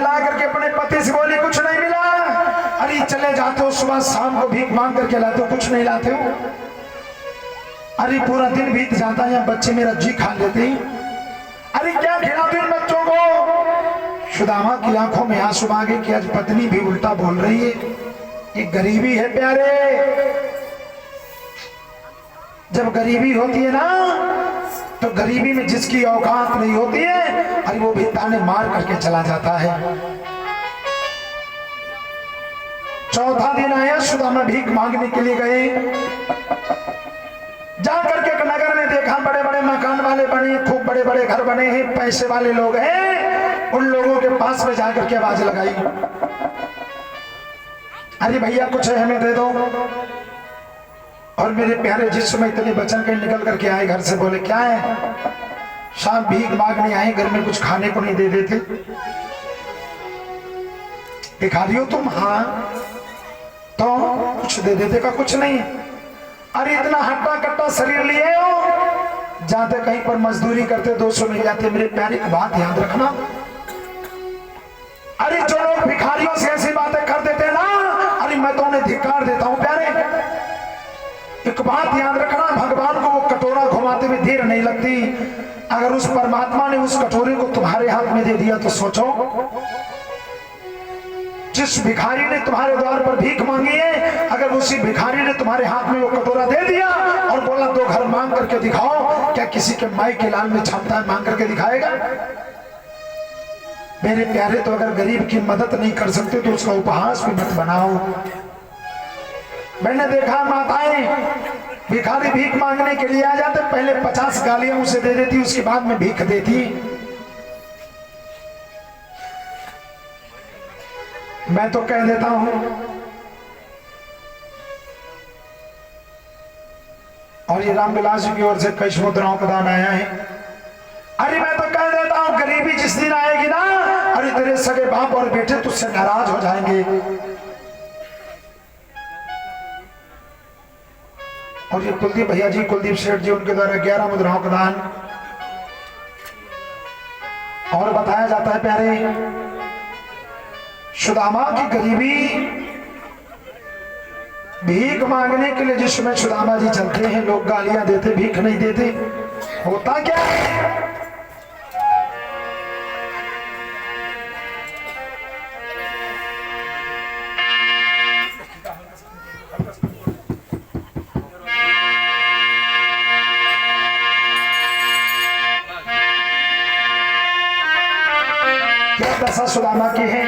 चिल्ला करके अपने पति से बोली कुछ नहीं मिला। अरे चले जाते हो सुबह शाम को भीख मांग करके लाते हो, कुछ नहीं लाते हो। अरे पूरा दिन बीत जाता है, बच्चे मेरा जी खा लेते। अरे क्या खिलाते इन बच्चों को। सुदामा की आंखों में आंसू आ गए कि आज पत्नी भी उल्टा बोल रही है। ये गरीबी है प्यारे। जब गरीबी होती है ना तो गरीबी में जिसकी औकात नहीं होती है, अरे वो भी ताने मार करके चला जाता है। चौथा दिन आया, सुदामा भीख मांगने के लिए गए। जाकर के नगर में देखा बड़े बड़े मकान वाले बने, खूब बड़े बड़े घर बने हैं, पैसे वाले लोग हैं। उन लोगों के पास में जाकर के आवाज लगाई, अरे भैया कुछ है हमें दे दो। और मेरे प्यारे जिस समय इतने बचन के निकल करके आए घर से, बोले क्या है साहब भीख मांगने आए, घर में कुछ खाने को नहीं दे देते। दिखा रही हो तुम? हाँ तो कुछ दे देते का कुछ नहीं। अरे इतना हट्टा कट्टा शरीर लिए हो, जाते कहीं पर मजदूरी करते 200 मिल जाते। मेरे प्यारे की बात याद रखना। अरे जो लोग भिखारियों से ऐसी बातें कर देते ना, अरे मैं तो उन्हें धिक्कार देता हूं प्यारे। एक बात याद रखना, भगवान को वो कटोरा घुमाते हुए देर नहीं लगती। अगर उस परमात्मा ने उस कटोरे को तुम्हारे हाथ में दे दिया तो सोचो, जिस भिखारी ने तुम्हारे द्वार पर भीख मांगी है, अगर उसी भिखारी ने तुम्हारे हाथ में वो कटोरा दे दिया और बोला 2 घर मांग करके दिखाओ, क्या किसी के माई के लाल में क्षमता है मांग करके दिखाएगा? मेरे प्यारे, तो अगर गरीब की मदद नहीं कर सकते तो उसका उपहास भी मत बनाओ। मैंने देखा माताएं भिखारी भीख मांगने के लिए आ जाते, पहले 50 गालियां उसे दे देती, उसके बाद में भीख देती। मैं तो कह देता हूं, और ये रामविलास जी की ओर से कई मुद्राओं का दान आया है। अरे मैं तो कह देता हूं, गरीबी जिस दिन आएगी ना, अरे तेरे सगे बाप और बेटे तुझसे नाराज हो जाएंगे। और ये कुलदीप भैया जी, कुलदीप सेठ जी, उनके द्वारा 11 मुद्राओं का दान। और बताया जाता है प्यारे, सुदामा की गरीबी, भीख मांगने के लिए जिस समय सुदामा जी चलते हैं, लोग गालियां देते, भीख नहीं देते। होता क्या है, क्या दशा सुदामा की है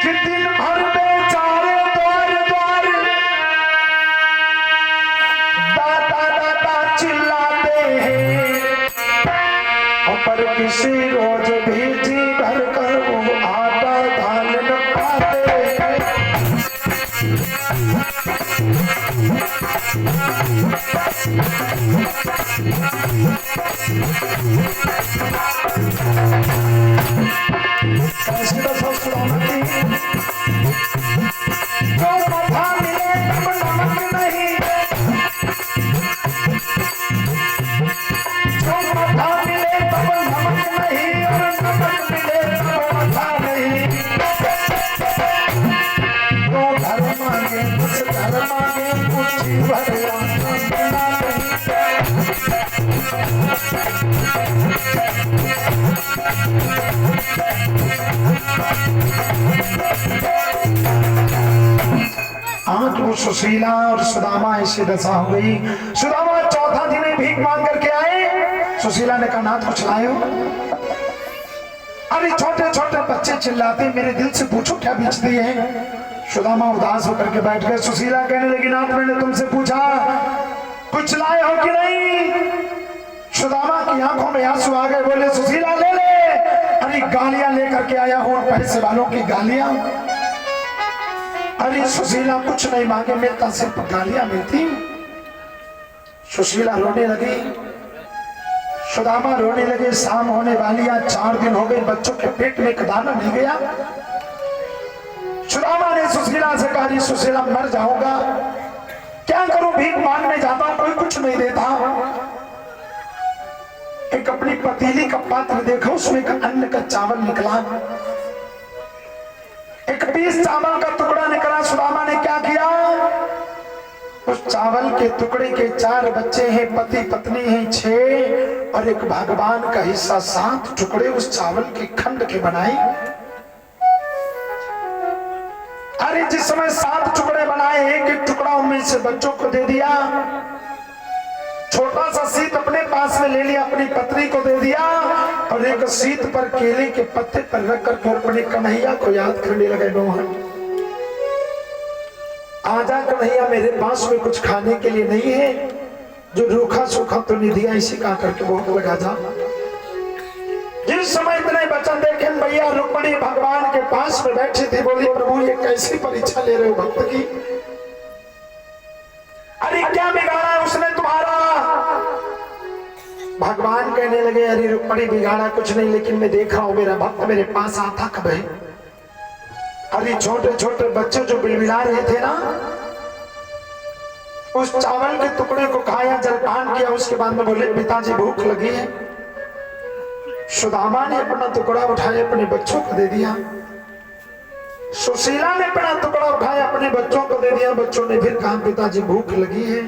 कि दिन भर बेचारे द्वार द्वार दाता दाता चिल्लाते हैं, पर किसी रोज भेजी भर कर वो आटा दाल न पाते हैं। सुशीला और सुदामा ऐसी दशा हो गई। सुदामा चौथा दिन भीख मांग करके आए। सुशीला ने कहा नाथ कुछ लाए हो? अरे छोटे छोटे बच्चे चिल्लाते, मेरे दिल से पूछो क्या बेचते हैं। सुदामा उदास होकर के बैठ गए। सुशीला कहने लगी नाथ मैंने तुमसे पूछा कुछ लाए हो कि नहीं? सुदामा की आंखों में आंसू आ गए, बोले सुशीला ले ले। अरे गालियां लेकर के आया हूं, पैसे वालों की गालियां। अरे सुशीला कुछ नहीं मांगे, मिलता सिर्फ गालियां मिलती। सुशीला रोने लगी, सुदामा रोने लगे। शाम होने वाली, आज 4 दिन हो गए, बच्चों के पेट में एक दाना नहीं गया। सुदामा ने सुशीला से कहा सुशीला मर जाऊंगा, क्या करूं, भीख मांगने जाता हूं, कोई कुछ नहीं देता। एक अपनी पतीली का पात्र देखा, उसमें एक अन्न का चावल निकला, एक पीस चावल का टुकड़ा निकला। सुदामा ने क्या किया, उस चावल के टुकड़े के 4 बच्चे हैं, पति पत्नी हैं 6, और एक भगवान का हिस्सा 7 टुकड़े उस चावल के खंड के बनाए। अरे जिस समय 7 टुकड़े बनाए, एक टुकड़ा उनमें से बच्चों को दे दिया, छोटा सा शीत अपने पास में ले लिया, अपनी पत्नी को दे दिया, और एक शीत पर केले के पत्ते पर रख कर अपने कन्हैया को याद करने लगे। मोहन आजा कन्हैया, मेरे पास में कुछ खाने के लिए नहीं है, जो रूखा सूखा तो नहीं दिया, इसी का करके भोग लगा जा। जिस समय इतने वचन देखे भैया, रुक्मिणी भगवान के पास में बैठी थी, बोली प्रभु ये कैसी परीक्षा ले रहे हो भक्त की? अरे क्या बिगाड़ा है उसने तुम्हारा? भगवान कहने लगे, अरे रुक्मिणी बिगाड़ा कुछ नहीं, लेकिन मैं देख रहा हूं मेरा भक्त मेरे पास आता कब है। अरे छोटे छोटे बच्चे जो बिलबिला रहे थे ना, उस चावल के टुकड़े को खाया, जलपान किया, उसके बाद में बोले पिताजी भूख लगी है। सुदामा ने अपना टुकड़ा उठाया, अपने बच्चों को दे दिया। सुशीला ने अपना टुकड़ा उठाया, अपने बच्चों को दे दिया। बच्चों ने फिर कहा पिताजी भूख लगी है।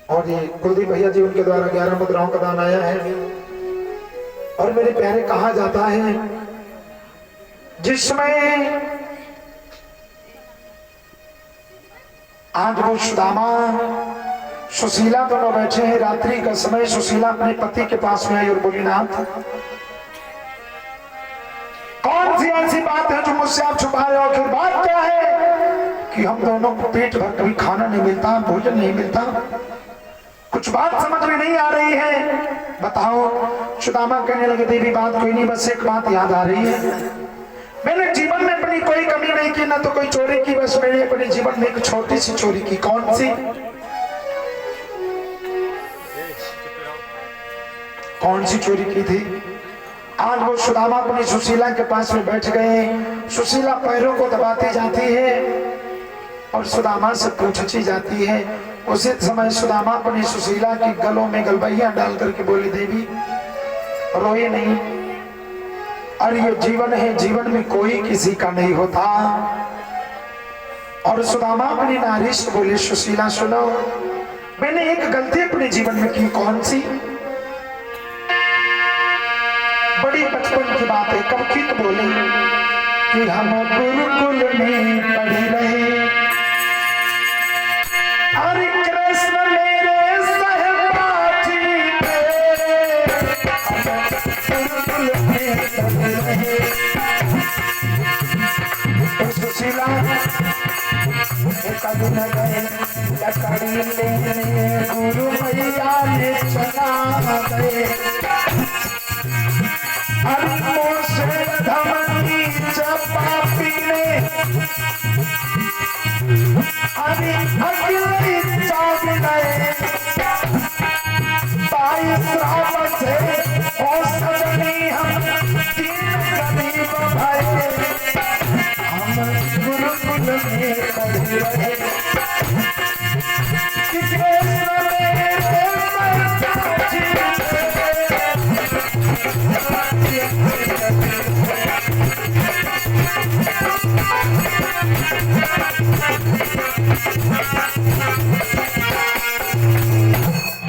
और ये कुलदीप भैया जी, उनके द्वारा 11 मुद्राओं का दान आया है। और मेरे प्यारे, कहा जाता है जिसमें आज वो सुदामा सुशीला दोनों बैठे हैं, रात्रि का समय, सुशीला अपने पति के पास में आई और बोली नाथ, कौन सी ऐसी बात है जो मुझसे आप छुपा रहे हो? फिर बात क्या है कि हम दोनों को पेट भर कभी खाना नहीं मिलता, भोजन नहीं मिलता, कुछ बात समझ में नहीं आ रही है, बताओ। सुदामा कहने लगे देवी बात कोई नहीं, बस एक बात याद आ रही है, मैंने जीवन में अपनी कोई कमी नहीं की, ना तो कोई चोरी की, बस मैंने अपने जीवन में एक छोटी सी चोरी की। कौन सी? कौन सी चोरी की थी? आज वो सुदामा अपनी सुशीला के पास में बैठ गए। सुशीला पैरों को दबाती जाती है और सुदामा से पूछती जाती है। उसी समय सुदामा अपनी सुशीला की गलों में गलबैया डाल करके बोली देवी रोए नहीं, अरे ये जीवन है, जीवन में कोई किसी का नहीं होता। और सुदामा अपनी नारी से बोले सुशीला सुनो, मैंने एक गलती अपने जीवन में की। कौन सी? बड़ी बचपन की बात है, कब की? तो बोले कि हम गुरुकुल में पढ़ी रहे, अरे कृष्ण मेरे सहपाठी थे, गुरुकुल में पढ़ी रहे। सुशीला एक दिन गए लकड़ी लेने, गुरु मैया ने चला गए, धमनी चपापी ने अरे अगले चाँद गए, 22 रात से ओ सजनी हम 3 गरीब भाई, हम गुरुकुल में पढ़े रहे,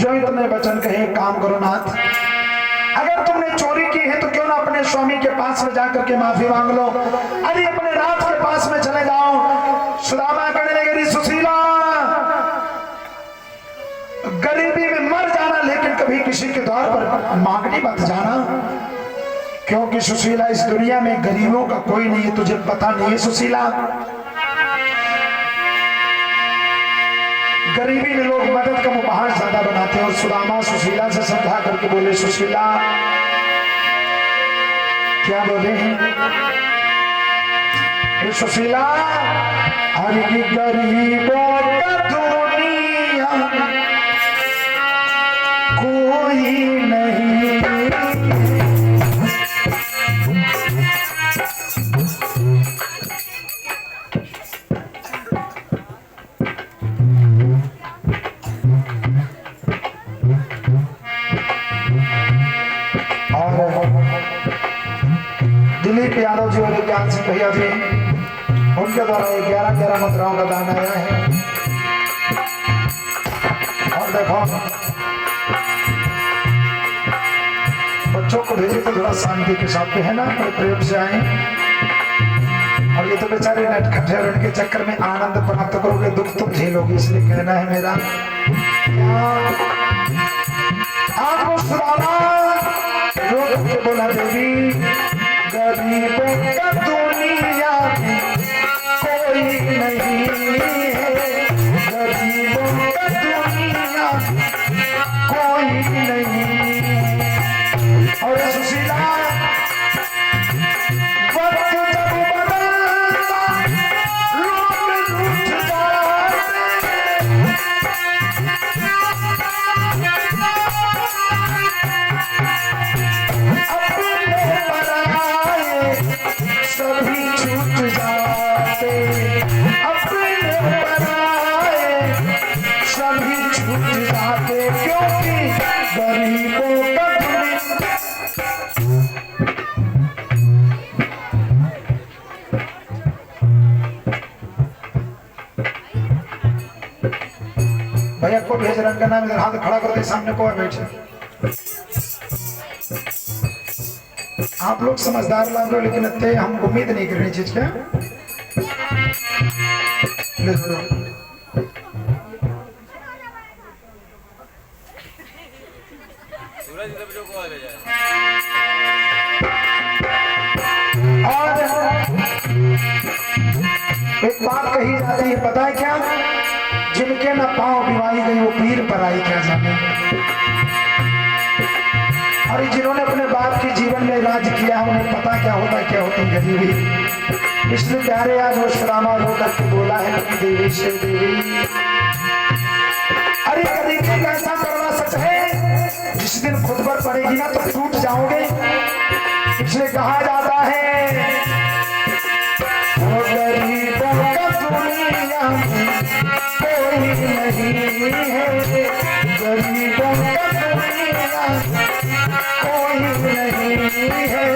जो इतने वचन कहे काम करो नाथ, अगर तुमने चोरी की है तो क्यों ना अपने स्वामी के पास में जाकर के माफी मांग लो, अरे अपने नाथ के पास में चले जाओ। सुदामा कहने लगे सुशीला गरीबी में मर जाना, लेकिन कभी किसी के द्वार पर मांगनी मत जाना, क्योंकि सुशीला इस दुनिया में गरीबों का कोई नहीं है, तुझे पता नहीं है सुशीला। गरीबी में लोग मदद का उपहार ज्यादा बनाते हैं। और सुदामा सुशीला से समझा करके बोले सुशीला, क्या बोले सुशीला, हर गरीबों का दुनिया कोई नहीं, दिलीप यादव जी और ज्ञान सिंह भैया जी, उनके द्वारा 11 मुद्राओं का दान आया है। और देखो बच्चों को भेजे तो थोड़ा शांति के साथ है ना, बड़े प्रेम से आए। और ये तो बेचारे नटखट है, उनके चक्कर में आनंद प्राप्त करोगे, दुख तुम झेलोगे, इसलिए कहना है मेरा आपको सुनाना। रोक के बोला देवी, गरीबों का दुनिया में कोई नहीं है, गरीबों का दुनिया कोई नहीं। और सुशीला वक्त जब बदलता लोग रूठ जाते, अपने पराए सभी छूट जाते, अपने पराए सभी छूट जाते, क्योंकि गरीबों का भैया को भेज रंग नाम इधर हाथ खड़ा कर दे, सामने को बैठे। आप लोग समझदार लाभ लो, लेकिन इतने हम उम्मीद नहीं कर रहे चीज क्या। और एक बात कही जाती है, पता है क्या, जिनके न पांव बिवाई गई वो पीर पर आई क्या जाने। और जिन्होंने अपने बाप के जीवन में राज किया उन्हें पता क्या होती गरीबी। इसलिए प्यारे आज वो सुदामा रो करके बोला है कि देवी से देवी, अरे गरीबी कैसा करना सच है, जिस दिन खुद पर पड़ेगी ना तो टूट जाओगे। इसलिए कहा जाता है वो गरीबों का दुनिया में कोई नहीं है, गरीबों का दुनिया कोई नहीं है।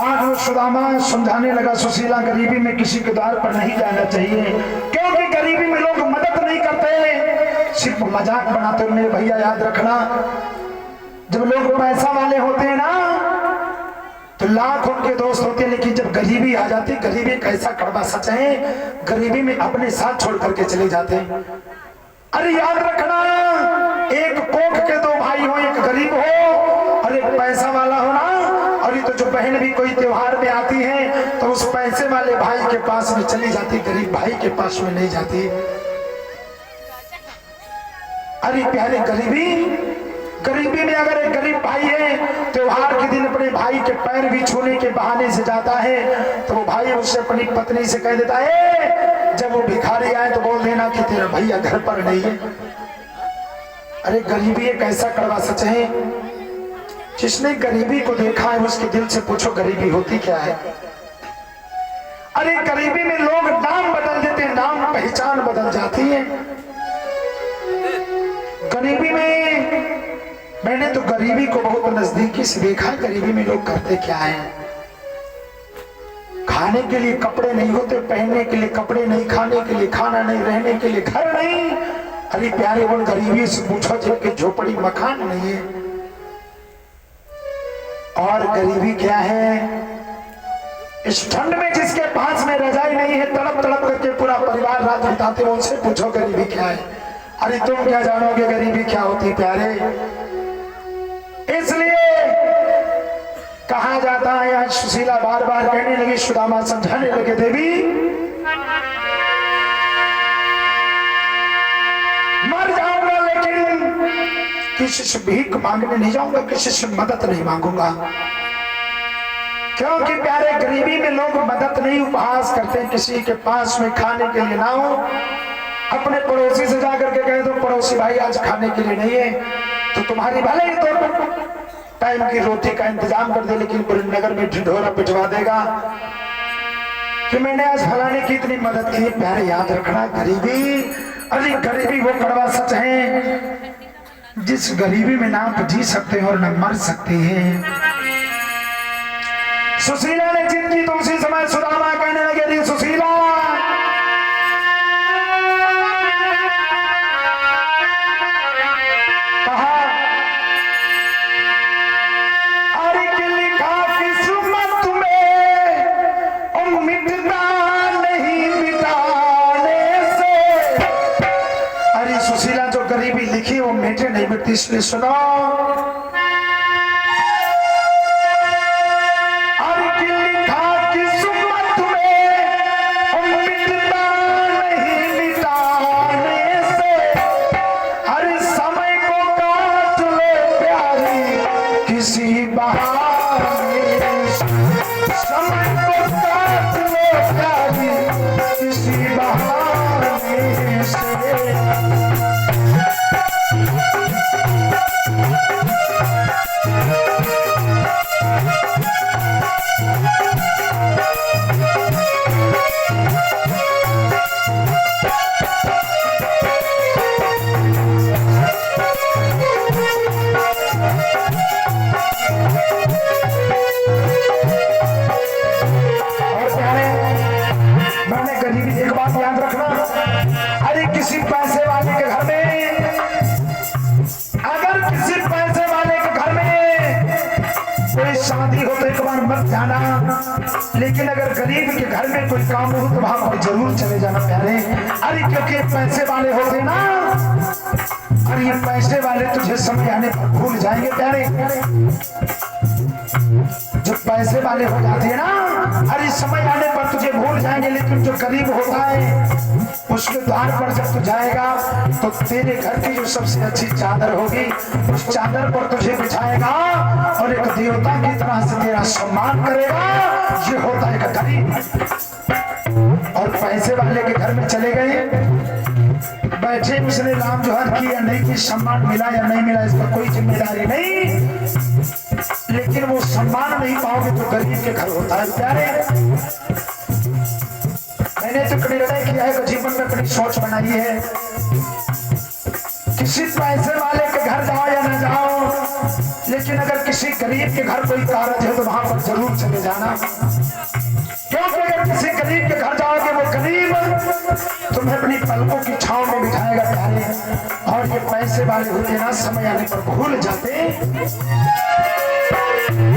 आज सुदामा समझाने लगा, सुशीला गरीबी में किसी के द्वार पर नहीं जाना चाहिए, क्योंकि गरीबी में लोग मदद नहीं करते, सिर्फ मजाक बनाते। मेरे भैया याद रखना, जब लोग पैसा वाले होते हैं ना तो लाख उनके दोस्त होते हैं, लेकिन जब गरीबी आ जाती, गरीबी कैसा कड़वा सच है, गरीबी में अपने साथ छोड़ करके चले जाते हैं। अरे याद रखना, एक कोख के दो भाई हो, एक गरीब हो और एक पैसा वाला हो ना। और ये तो जो बहन भी कोई त्योहार में आती है तो उस पैसे वाले भाई के पास में चली जाती, गरीब भाई के पास में नहीं जाती। अरे प्यारे गरीबी में अगर एक गरीब भाई है, त्योहार के दिन अपने भाई के पैर भी छूने के बहाने से जाता है, तो वो भाई उससे अपनी पत्नी से कह देता है, जब वो भिखारी आए तो बोल देना कि तेरा भैया घर पर नहीं है। अरे गरीबी एक ऐसा कड़वा सच है, जिसने गरीबी को देखा है उसके दिल से पूछो गरीबी होती क्या है। अरे गरीबी में लोग नाम बदल देते हैं, नाम पहचान बदल जाती है। गरीबी में मैंने तो गरीबी को बहुत नजदीकी से देखा है। गरीबी में लोग करते क्या है, खाने के लिए कपड़े नहीं होते, पहनने के लिए कपड़े नहीं, खाने के लिए खाना नहीं, रहने के लिए घर नहीं। अरे प्यारे उन गरीबी से पूछो जिनके झोपड़ी मकान नहीं है। और गरीबी क्या है, इस ठंड में जिसके पास में रजाई नहीं है, तड़प तड़प करके पूरा परिवार रात बिताते, उनसे पूछो गरीबी क्या है। अरे तुम क्या जानोगे गरीबी क्या होती प्यारे। इसलिए कहा जाता है, आज सुशीला बार बार कहने लगी, सुदामा समझाने लगे, देवी मर जाऊंगा लेकिन किसी से भीख मांगने नहीं जाऊंगा, किसी से मदद नहीं मांगूंगा। क्योंकि प्यारे गरीबी में लोग मदद नहीं, उपहास करते हैं। किसी के पास में खाने के लिए ना हो, अपने पड़ोसी से जाकर के कहे दो, पड़ोसी भाई आज खाने के लिए नहीं है, तो तुम्हारी भले ही तो टाइम की रोटी का इंतजाम कर दे, लेकिन नगर में ढिढोरा पिटवा देगा। कि मैंने आज फलाने की इतनी मदद की। प्यारे याद रखना, गरीबी, अरे गरीबी वो कड़वा सच है जिस गरीबी में ना आप जी सकते हैं और न मर सकते हैं। सुशीला ने जिद की तो उसी समय सुदामा कहने लगे, रे सुशीला, कहा, अरे कि लिखा किस्मत में और मिटता नहीं मिटाने से। अरे सुशीला, जो गरीबी लिखी वो मिटे नहीं मिटती, इसलिए सुनो। शादी हो तो एक बार मत जाना, लेकिन अगर गरीब के घर में कोई काम हो तो वहां पर जरूर चले जाना प्यारे। अरे क्योंकि पैसे वाले होते ना, अरे ये पैसे वाले तुझे समय आने पर भूल जाएंगे प्यारे। जो पैसे वाले हो जाते हैं ना, अरे समय आने पर तुझे भूल जाएंगे, लेकिन जो गरीब होता है उसके द्वार पर जब तू जाएगा तो तेरे घर की जो सबसे अच्छी चादर होगी उस चादर पर तुझे बिछाएगा और एक देवता की तरह से तेरा सम्मान करेगा। ये होता है एक गरीब। और पैसे वाले के घर में चले गए, बैठे, उसने राम जोहर की या नहीं की, सम्मान मिला या नहीं मिला इस पर कोई जिम्मेदारी नहीं, लेकिन वो सम्मान नहीं पाओगे तो गरीब के घर होता है प्यारे। मैंने तो निर्णय किया है कि जीवन में अपनी सोच बनाई है, किसी पैसे वाले के घर जाओ या न जाओ, लेकिन अगर किसी गरीब के घर कोई कारज है तो वहां पर जरूर चले जाना। क्योंकि अगर किसी गरीब के घर जाओगे वो गरीब तुम्हें अपनी पलकों की छांव में बिठाएगा प्यारे। और ये पैसे वाले होते ना, समय आने पर भूल जाते।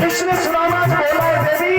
इसलिए सुदामा से बोला, देवी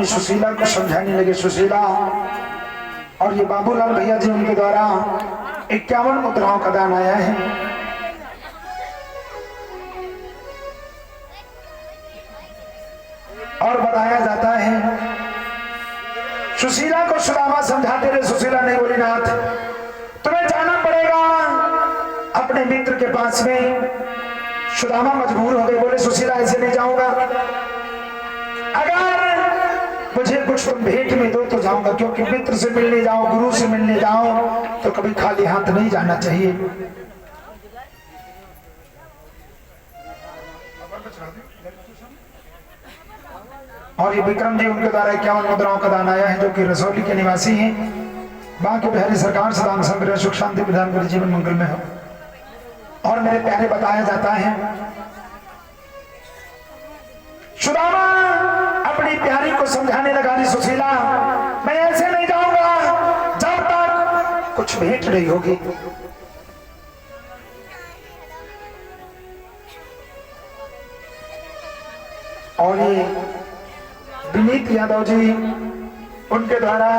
सुशीला को समझाने लगे, सुशीला, और ये बाबूलाल भैया जी उनके द्वारा 51 मुद्राओं का दान आया है। और बताया जाता है सुशीला को सुदामा समझाते रहे। सुशीला नहीं बोली, नाथ तुम्हें जाना पड़ेगा अपने मित्र के पास में। सुदामा मजबूर हो गए, बोले सुशीला ऐसे नहीं जाऊंगा, अगर मुझे कुछ तुम भेंट में दो तो जाऊंगा, क्योंकि मित्र से मिलने जाओ, गुरु से मिलने जाओ तो कभी खाली हाथ नहीं जाना चाहिए। और ये विक्रम जी उनके द्वारा 51 मुद्राओं का दान आया है, जो कि रसौली के निवासी हैं। बाकी बिहारी सरकार सदाम संग्रह सुख शांति प्रदान कर जीवन मंगल में हो। और मेरे प्यारे बताया जाता है सुदामा अपनी प्यारी को समझाने लगा, सुशीला मैं ऐसे नहीं जाऊंगा जब तक कुछ भेंट नहीं होगी। और ये विनीत यादव जी उनके द्वारा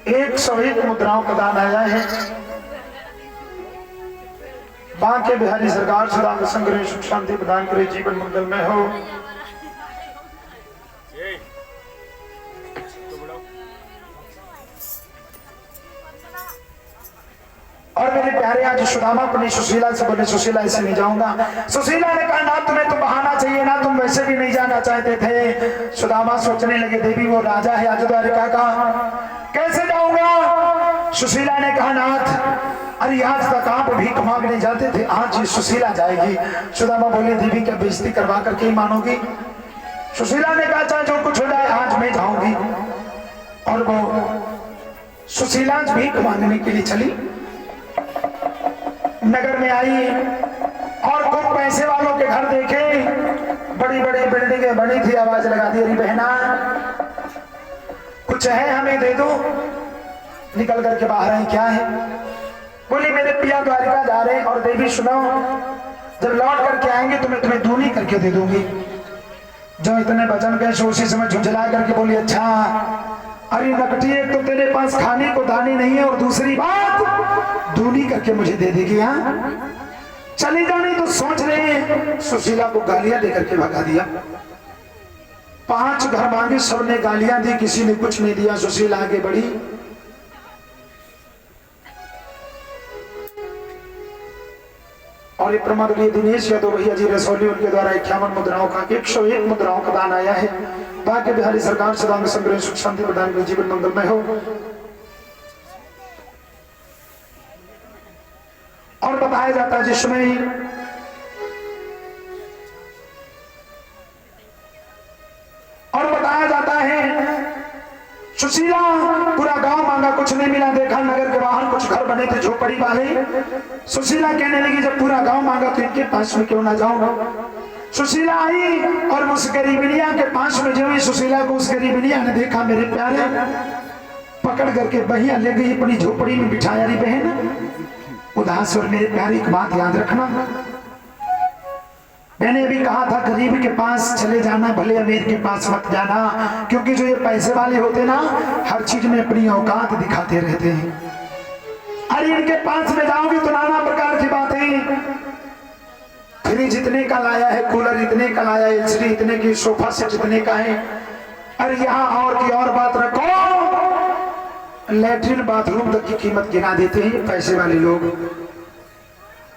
101 मुद्राओं का दान आया है। बांके बिहारी सरकार सदा संग्रह सुख शांति प्रदान करे जीवन मंगल में हो। और मेरे प्यारे आज सुदामा अपनी सुशीला से बोले, सुशीला ऐसे नहीं जाऊंगा। सुशीला ने कहा ना तुम्हें तो बहाना चाहिए ना, तुम वैसे भी नहीं जाना चाहते थे। सुदामा सोचने लगे देवी वो राजा है आज द्वारिका का, कैसे जाऊंगा। सुशीला ने कहा नाथ अरे आज तक आप भीख मांगने जाते थे, आज ये सुशीला जाएगी। सुदामा बोले देवी क्या बेइज्जती करवा करके ही मानोगी। सुशीला ने कहा चाहे जो कुछ हो जाए आज मैं जाऊंगी। और वो सुशीला भीख मांगने के लिए चली, नगर में आई और खूब पैसे वालों के घर देखे, बड़ी बड़ी बिल्डिंगें बनी थी। आवाज लगा दी अरे बहना कुछ है हमें दे दो। निकल करके बाहर आई, क्या है। बोली मेरे पिया द्वारिका जा रहे और देवी सुनो जब लौट करके आएंगे तो मैं तुम्हें दूनी करके दे दूंगी। जो इतने वचन गए सो उसी समय झुंझला करके बोली अच्छा अरे नकटी एक तो तेरे पास खाने को दाने नहीं है और दूसरी बात दूनी करके मुझे दे देगी। हाँ चली जाने तो सोच रहे हैं। सुशीला को गालियां देकर के भगा दिया। 5 घर मांगे, सबने गालियां दी, किसी ने कुछ नहीं दिया। सुशीला आगे बढ़ी और ये प्रमाद दिनेश यादव भैया जी रसौली उनके द्वारा 51 मुद्राओं का 101 मुद्राओं का दान आया है। बाकी बिहारी सरकार सदा संग्रह सुख शांति प्रदान कर जीवन मंगल में हो। और बताया जाता है जिसमें और बताया जाता है सुशीला पूरा गांव मांगा, कुछ नहीं मिला। देखा नगर के बाहर कुछ घर बने थे झोपड़ी वाले। सुशीला कहने लगी जब पूरा गांव मांगा तो इनके पास में क्यों ना जाऊं। सुशीला आई और उस गरीबिनिया के पास में जो सुशीला को उस गरीबिनिया ने देखा, मेरे प्यारे पकड़ करके बहिया ले गई अपनी झोपड़ी में बिठाया। रही बहन उदास और मेरे प्यारे एक बात याद रखना, मैंने भी कहा था गरीब के पास चले जाना, भले अमीर के पास मत जाना, क्योंकि जो ये पैसे वाले होते ना हर चीज में अपनी औकात दिखाते रहते हैं। अरे इनके पास में जाओगे तो नाना प्रकार की बातें, फ्रिज इतने का लाया है, कूलर इतने का लाया है, एलसीडी इतने की, सोफा सेट इतने का है। अरे यहाँ और की और बात रखो, लैट्रिन बाथरूम तक की कीमत गिना देते हैं पैसे वाले लोग।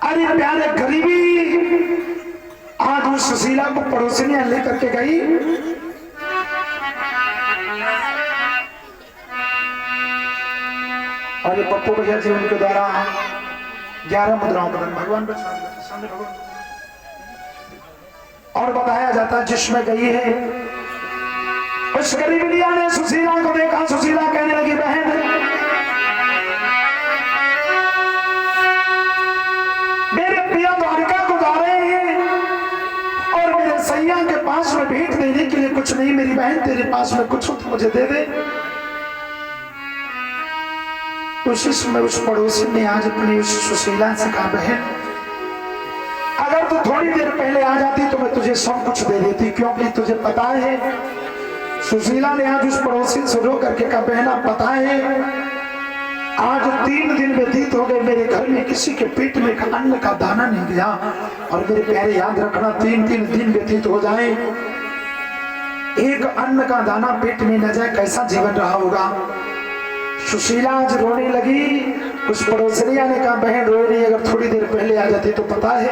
अरे प्यारे गरीबी आज उस सुशीला को पड़ोसिनियां लेकर के गई। और ये पप्पू भैया जी उनके द्वारा 11 मुद्राओं का भगवान सामने भगवान। और बताया जाता है जिसमें गई है उस गरीबिया ने सुशीला को देखा। सुशीला कहने लगी बहन मेरे पिया द्वारिका को जा रहे हैं और मेरे सैया के पास में भेंट देने के लिए कुछ नहीं। मेरी बहन तेरे पास में कुछ हो तो मुझे दे दे। उसी समय उस पड़ोसी ने आज अपनी उस सुशीला से कहा बहन अगर तू थोड़ी देर पहले आ जाती तो मैं तुझे सब कुछ दे देती, क्योंकि तुझे पता है। सुशीला ने आज उस पड़ोसी से रो करके कहा बहना पता है आज 3 दिन व्यतीत हो गए, मेरे घर में किसी के पेट में अन्न का दाना नहीं गया। और मेरे प्यारे याद रखना 3-3 दिन व्यतीत हो जाए, एक अन्न का दाना पेट में न जाए, कैसा जीवन रहा होगा। सुशीला आज रोने लगी। उस पड़ोसनिया ने कहा बहन रो रही, अगर थोड़ी देर पहले आ जाती तो पता है